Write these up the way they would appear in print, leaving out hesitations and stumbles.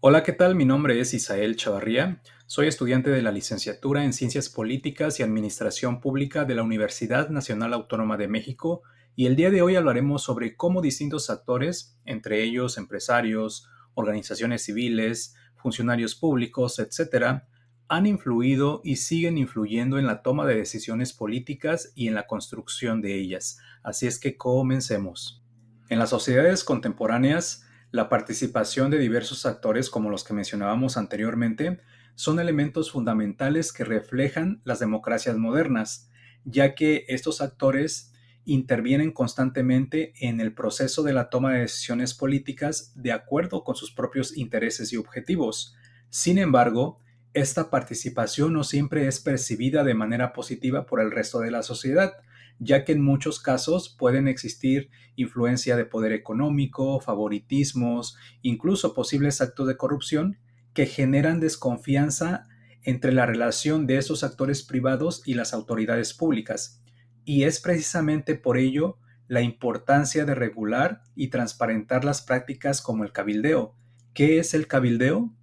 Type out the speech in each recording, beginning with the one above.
Hola, ¿qué tal? Mi nombre es Isael Chavarría. Soy estudiante de la licenciatura en Ciencias Políticas y Administración Pública de la Universidad Nacional Autónoma de México y el día de hoy hablaremos sobre cómo distintos actores, entre ellos empresarios, organizaciones civiles, funcionarios públicos, etcétera, han influido y siguen influyendo en la toma de decisiones políticas y en la construcción de ellas. Así es que comencemos. En las sociedades contemporáneas, la participación de diversos actores, como los que mencionábamos anteriormente, son elementos fundamentales que reflejan las democracias modernas, ya que estos actores intervienen constantemente en el proceso de la toma de decisiones políticas de acuerdo con sus propios intereses y objetivos. Sin embargo, esta participación no siempre es percibida de manera positiva por el resto de la sociedad, ya que en muchos casos pueden existir influencia de poder económico, favoritismos, incluso posibles actos de corrupción que generan desconfianza entre la relación de esos actores privados y las autoridades públicas. Y es precisamente por ello la importancia de regular y transparentar las prácticas como el cabildeo. ¿Qué es el cabildeo?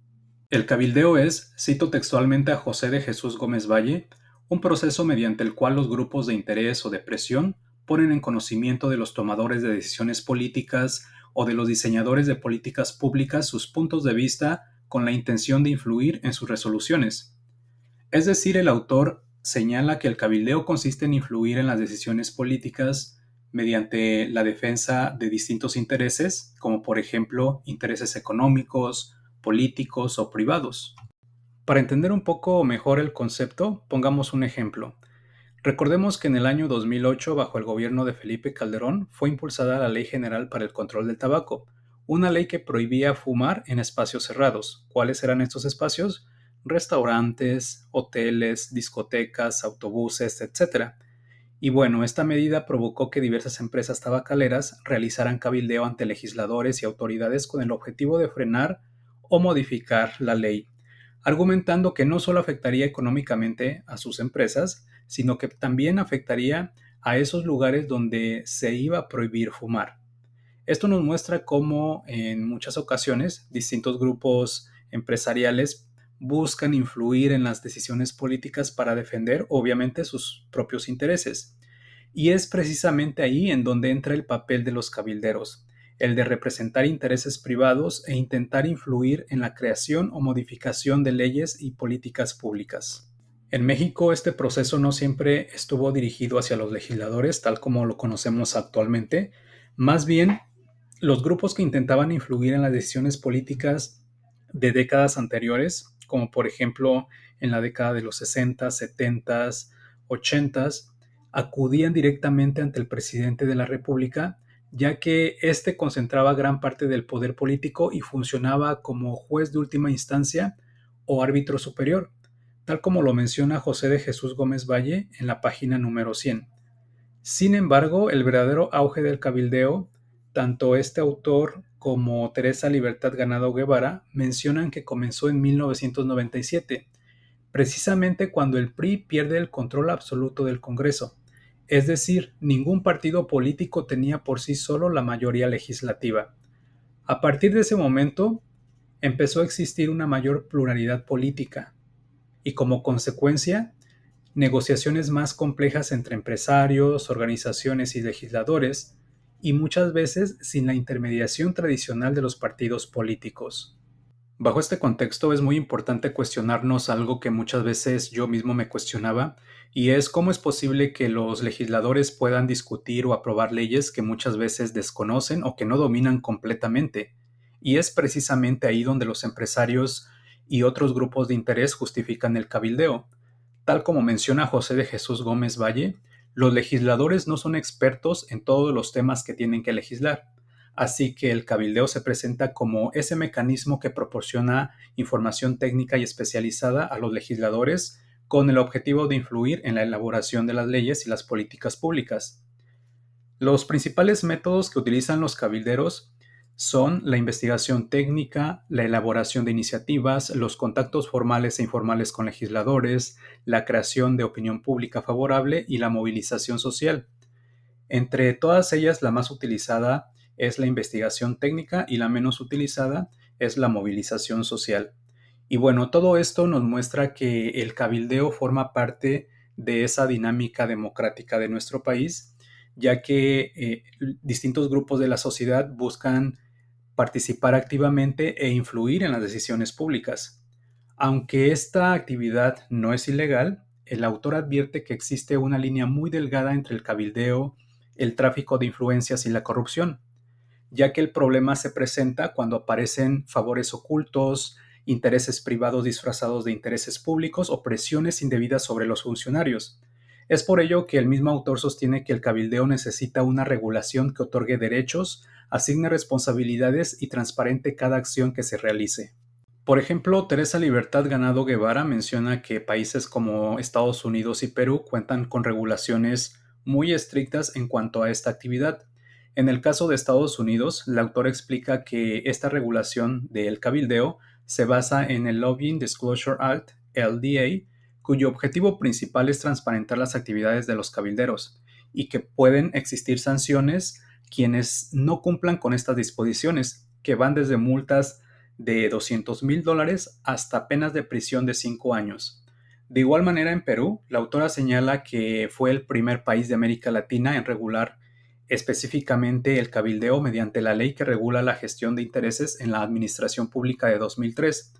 El cabildeo es, cito textualmente a José de Jesús Gómez Valle, un proceso mediante el cual los grupos de interés o de presión ponen en conocimiento de los tomadores de decisiones políticas o de los diseñadores de políticas públicas sus puntos de vista con la intención de influir en sus resoluciones. Es decir, el autor señala que el cabildeo consiste en influir en las decisiones políticas mediante la defensa de distintos intereses, como por ejemplo intereses económicos, políticos o privados. Para entender un poco mejor el concepto, pongamos un ejemplo. Recordemos que en el año 2008, bajo el gobierno de Felipe Calderón, fue impulsada la Ley General para el Control del Tabaco, una ley que prohibía fumar en espacios cerrados. ¿Cuáles eran estos espacios? Restaurantes, hoteles, discotecas, autobuses, etcétera. Y bueno, esta medida provocó que diversas empresas tabacaleras realizaran cabildeo ante legisladores y autoridades con el objetivo de frenar o modificar la ley, argumentando que no solo afectaría económicamente a sus empresas, sino que también afectaría a esos lugares donde se iba a prohibir fumar. Esto nos muestra cómo en muchas ocasiones distintos grupos empresariales buscan influir en las decisiones políticas para defender, obviamente, sus propios intereses. Y es precisamente ahí en donde entra el papel de los cabilderos, el de representar intereses privados e intentar influir en la creación o modificación de leyes y políticas públicas. En México, este proceso no siempre estuvo dirigido hacia los legisladores, tal como lo conocemos actualmente. Más bien, los grupos que intentaban influir en las decisiones políticas de décadas anteriores, como por ejemplo en la década de los 60, 70, 80, acudían directamente ante el presidente de la República, ya que éste concentraba gran parte del poder político y funcionaba como juez de última instancia o árbitro superior, tal como lo menciona José de Jesús Gómez Valle en la página número 100. Sin embargo, el verdadero auge del cabildeo, tanto este autor como Teresa Libertad Ganado Guevara mencionan que comenzó en 1997, precisamente cuando el PRI pierde el control absoluto del Congreso. Es decir, ningún partido político tenía por sí solo la mayoría legislativa. A partir de ese momento, empezó a existir una mayor pluralidad política y como consecuencia, negociaciones más complejas entre empresarios, organizaciones y legisladores, y muchas veces sin la intermediación tradicional de los partidos políticos. Bajo este contexto es muy importante cuestionarnos algo que muchas veces yo mismo me cuestionaba, y es cómo es posible que los legisladores puedan discutir o aprobar leyes que muchas veces desconocen o que no dominan completamente. Y es precisamente ahí donde los empresarios y otros grupos de interés justifican el cabildeo. Tal como menciona José de Jesús Gómez Valle, los legisladores no son expertos en todos los temas que tienen que legislar. Así que el cabildeo se presenta como ese mecanismo que proporciona información técnica y especializada a los legisladores con el objetivo de influir en la elaboración de las leyes y las políticas públicas. Los principales métodos que utilizan los cabilderos son la investigación técnica, la elaboración de iniciativas, los contactos formales e informales con legisladores, la creación de opinión pública favorable y la movilización social. Entre todas ellas, la más utilizada es la investigación técnica y la menos utilizada es la movilización social. Y bueno, todo esto nos muestra que el cabildeo forma parte de esa dinámica democrática de nuestro país, ya que distintos grupos de la sociedad buscan participar activamente e influir en las decisiones públicas. Aunque esta actividad no es ilegal, el autor advierte que existe una línea muy delgada entre el cabildeo, el tráfico de influencias y la corrupción, ya que el problema se presenta cuando aparecen favores ocultos, intereses privados disfrazados de intereses públicos o presiones indebidas sobre los funcionarios. Es por ello que el mismo autor sostiene que el cabildeo necesita una regulación que otorgue derechos, asigne responsabilidades y transparente cada acción que se realice. Por ejemplo, Teresa Libertad Ganado Guevara menciona que países como Estados Unidos y Perú cuentan con regulaciones muy estrictas en cuanto a esta actividad. En el caso de Estados Unidos, la autora explica que esta regulación del cabildeo se basa en el Lobbying Disclosure Act, LDA, cuyo objetivo principal es transparentar las actividades de los cabilderos y que pueden existir sanciones quienes no cumplan con estas disposiciones, que van desde multas de $200,000 hasta penas de prisión de 5 años. De igual manera, en Perú, la autora señala que fue el primer país de América Latina en regular específicamente el cabildeo mediante la ley que regula la gestión de intereses en la administración pública de 2003.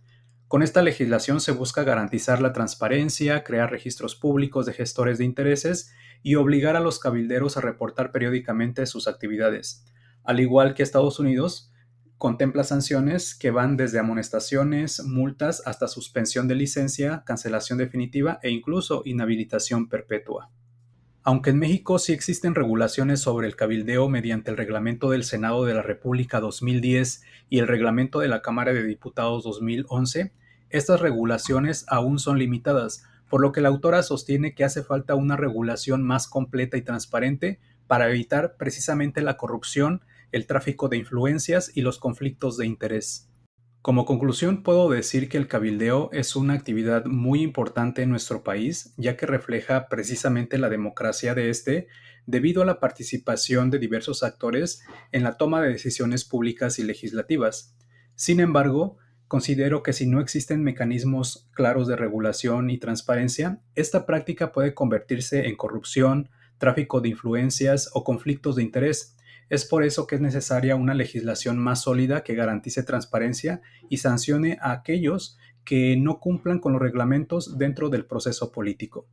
Con esta legislación se busca garantizar la transparencia, crear registros públicos de gestores de intereses y obligar a los cabilderos a reportar periódicamente sus actividades. Al igual que Estados Unidos, contempla sanciones que van desde amonestaciones, multas hasta suspensión de licencia, cancelación definitiva e incluso inhabilitación perpetua. Aunque en México sí existen regulaciones sobre el cabildeo mediante el Reglamento del Senado de la República 2010 y el Reglamento de la Cámara de Diputados 2011, estas regulaciones aún son limitadas, por lo que la autora sostiene que hace falta una regulación más completa y transparente para evitar precisamente la corrupción, el tráfico de influencias y los conflictos de interés. Como conclusión, puedo decir que el cabildeo es una actividad muy importante en nuestro país, ya que refleja precisamente la democracia de este, debido a la participación de diversos actores en la toma de decisiones públicas y legislativas. Sin embargo, considero que si no existen mecanismos claros de regulación y transparencia, esta práctica puede convertirse en corrupción, tráfico de influencias o conflictos de interés. Es por eso que es necesaria una legislación más sólida que garantice transparencia y sancione a aquellos que no cumplan con los reglamentos dentro del proceso político.